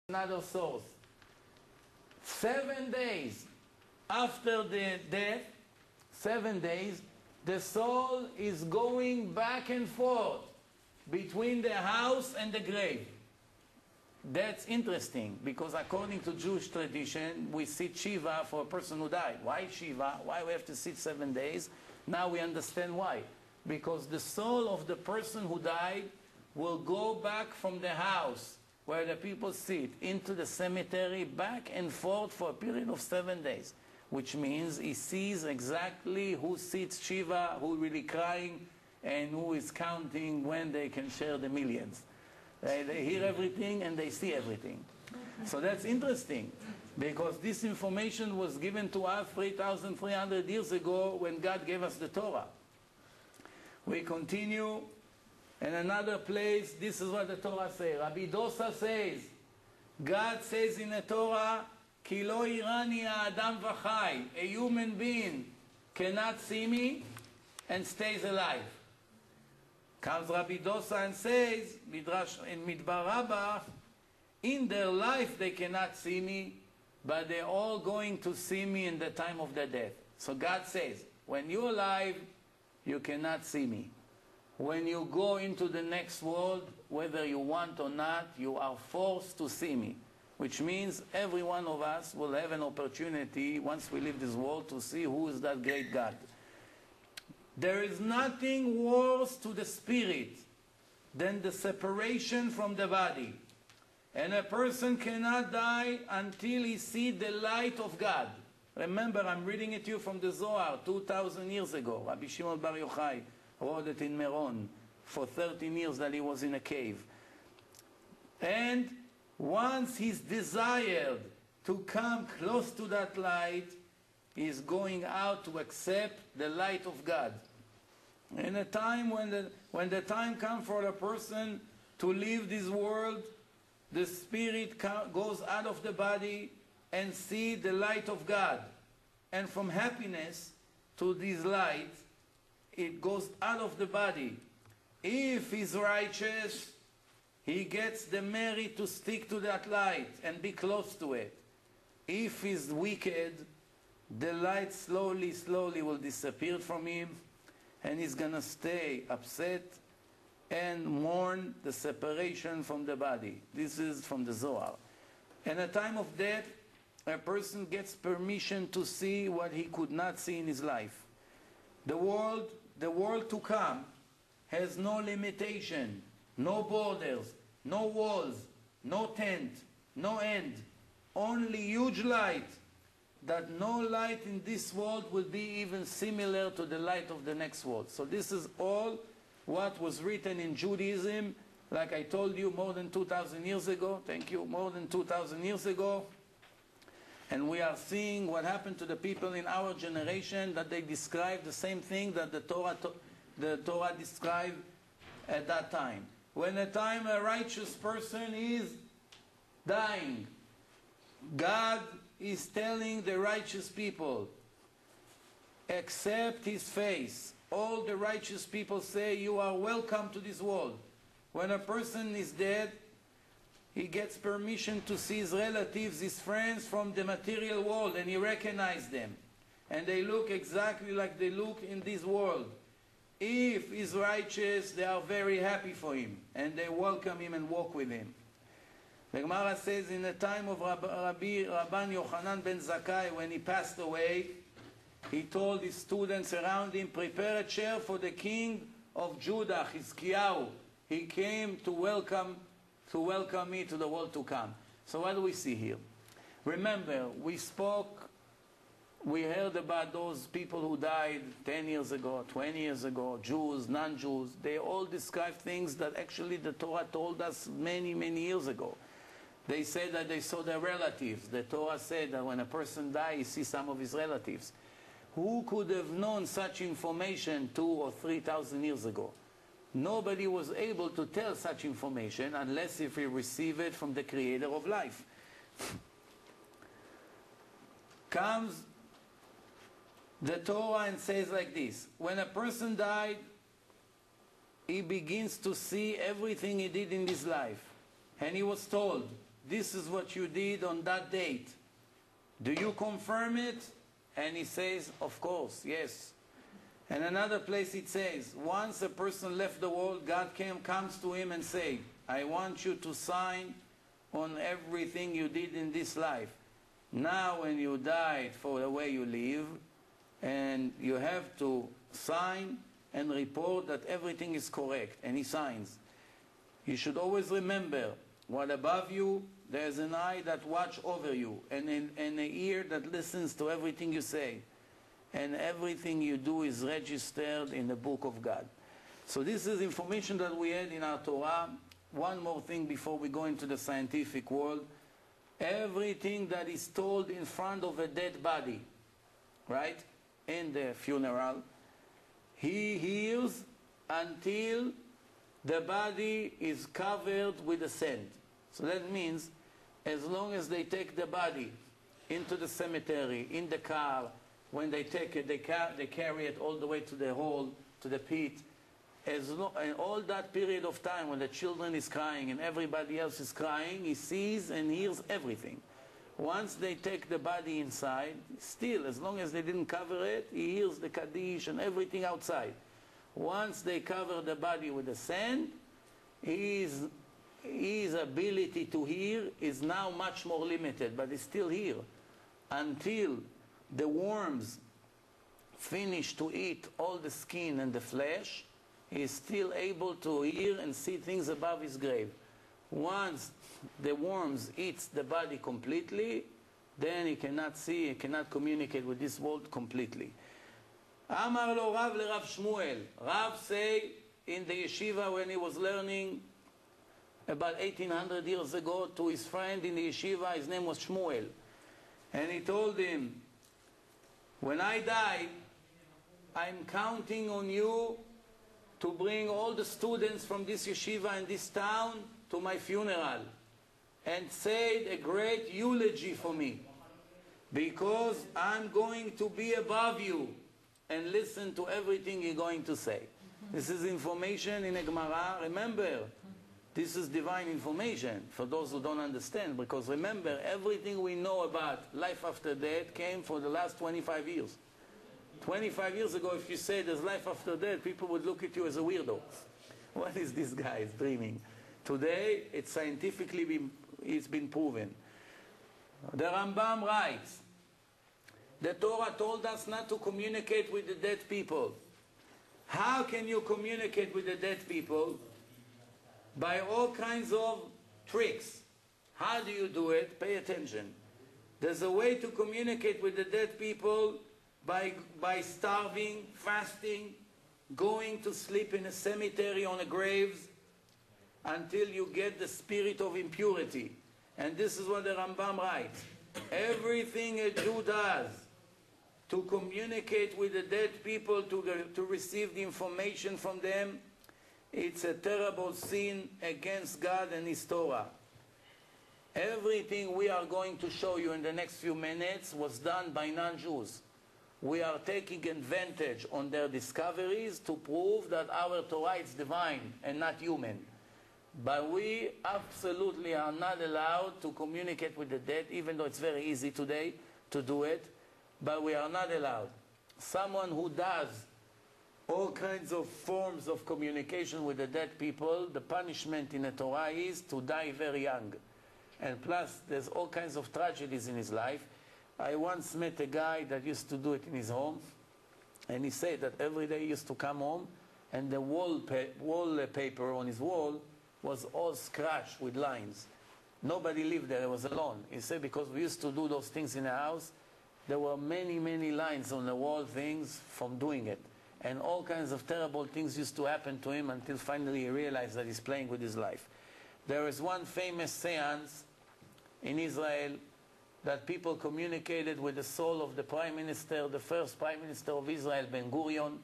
another source. 7 days after the death, 7 days, the soul is going back and forth between the house and the grave. That's interesting, because according to Jewish tradition, we sit Shiva for a person who died. Why Shiva? Why we have to sit 7 days? Now we understand why. Because the soul of the person who died will go back from the house where the people sit into the cemetery, back and forth for a period of 7 days, which means he sees exactly who sits Shiva, who really crying, and who is counting when they can share the millions. They hear everything and they see everything. So that's interesting, because this information was given to us 3,300 years ago when God gave us the Torah. We continue. In another place, this is what the Torah says. Rabbi Dosa says, God says in the Torah, Ki lo irani ha'adam v'chai, a human being cannot see me and stays alive. Comes Rabbi Dosa and says, Midrash in Midbar Rabbah, in their life they cannot see me, but they're all going to see me in the time of their death. So God says, when you're alive, you cannot see me. When you go into the next world, whether you want or not, you are forced to see me. Which means every one of us will have an opportunity, once we leave this world, to see who is that great God. There is nothing worse to the spirit than the separation from the body. And a person cannot die until he sees the light of God. Remember, I'm reading it to you from the Zohar, 2,000 years ago. Rabbi Shimon Bar Yochai wrote it in Meron for 13 years that he was in a cave. And once he's desired to come close to that light, he's going out to accept the light of God. In a time when the time comes for a person to leave this world, the spirit goes out of the body and see the light of God. And from happiness to this light, it goes out of the body. If he's righteous, he gets the merit to stick to that light and be close to it. If he's wicked, the light slowly, slowly will disappear from him, and he's going to stay upset and mourn the separation from the body. This is from the Zohar. In a time of death, a person gets permission to see what he could not see in his life. The world to come has no limitation, no borders, no walls, no tent, no end, only huge light, that no light in this world will be even similar to the light of the next world. So this is all what was written in Judaism, like I told you, more than 2,000 years ago. Thank you, more than 2,000 years ago. And we are seeing what happened to the people in our generation, that they describe the same thing that the Torah described at that time. When a time a righteous person is dying, God is telling the righteous people, accept his face. All the righteous people say, you are welcome to this world. When a person is dead, he gets permission to see his relatives, his friends from the material world, and he recognizes them. And they look exactly like they look in this world. If he's righteous, they are very happy for him, and they welcome him and walk with him. The Gemara says in the time of Rabban Yochanan ben Zakkai, when he passed away, he told his students around him, prepare a chair for the king of Judah, Chizkiyahu. He came to welcome me to the world to come. So what do we see here? Remember, we heard about those people who died 10 years ago, 20 years ago, Jews, non-Jews. They all describe things that actually the Torah told us many, many years ago. They said that they saw their relatives. The Torah said that when a person dies, he sees some of his relatives. Who could have known such information 2,000 or 3,000 years ago? Nobody was able to tell such information unless if we receive it from the creator of life. Comes the Torah and says like this: when a person died, he begins to see everything he did in his life. And he was told, this is what you did on that date. Do you confirm it? And he says, of course, yes. And another place it says, once a person left the world, God comes to him and say, I want you to sign on everything you did in this life. Now when you died for the way you live, and you have to sign and report that everything is correct. And he signs. You should always remember, what above you, there's an eye that watch over you, and an ear that listens to everything you say. And everything you do is registered in the book of God. So this is information that we had in our Torah. One more thing before we go into the scientific world. Everything that is told in front of a dead body, right, in the funeral, he hears until the body is covered with the sand. So that means as long as they take the body into the cemetery, in the car, when they take it, they carry it all the way to the hole, to the pit. And all that period of time when the children is crying and everybody else is crying, he sees and hears everything. Once they take the body inside, still, as long as they didn't cover it, he hears the Kaddish and everything outside. Once they cover the body with the sand, his ability to hear is now much more limited, but he's still here. Until the worms finish to eat all the skin and the flesh, he is still able to hear and see things above his grave. Once the worms eats the body completely, then he cannot see, he cannot communicate with this world completely. Amar lo Rav le Rav Shmuel. Rav say in the yeshiva when he was learning about 1800 years ago to his friend in the yeshiva, his name was Shmuel. And he told him, when I die, I'm counting on you to bring all the students from this yeshiva in this town to my funeral and say a great eulogy for me, because I'm going to be above you and listen to everything you're going to say. This is information in a Gemara. Remember, this is divine information for those who don't understand, because remember, everything we know about life after death came for the last 25 years. 25 years ago, if you say there's life after death, people would look at you as a weirdo. What is this guy dreaming? Today, it's scientifically been proven. The Rambam writes, the Torah told us not to communicate with the dead people. How can you communicate with the dead people? By all kinds of tricks. How do you do it? Pay attention. There's a way to communicate with the dead people by starving, fasting, going to sleep in a cemetery on the graves until you get the spirit of impurity. And this is what the Rambam writes. Everything a Jew does to communicate with the dead people, to receive the information from them, it's a terrible sin against God and His Torah. Everything we are going to show you in the next few minutes was done by non-Jews. We are taking advantage on their discoveries to prove that our Torah is divine and not human. But we absolutely are not allowed to communicate with the dead, even though it's very easy today to do it. But we are not allowed. Someone who does all kinds of forms of communication with the dead people, the punishment in the Torah is to die very young. And plus, there's all kinds of tragedies in his life. I once met a guy that used to do it in his home, and he said that every day he used to come home, and the wallpaper on his wall was all scratched with lines. Nobody lived there, he was alone. He said because we used to do those things in the house, there were many, many lines on the wall, things from doing it. And all kinds of terrible things used to happen to him until finally he realized that he's playing with his life. There is one famous seance in Israel that people communicated with the soul of the Prime Minister, the first Prime Minister of Israel, Ben Gurion.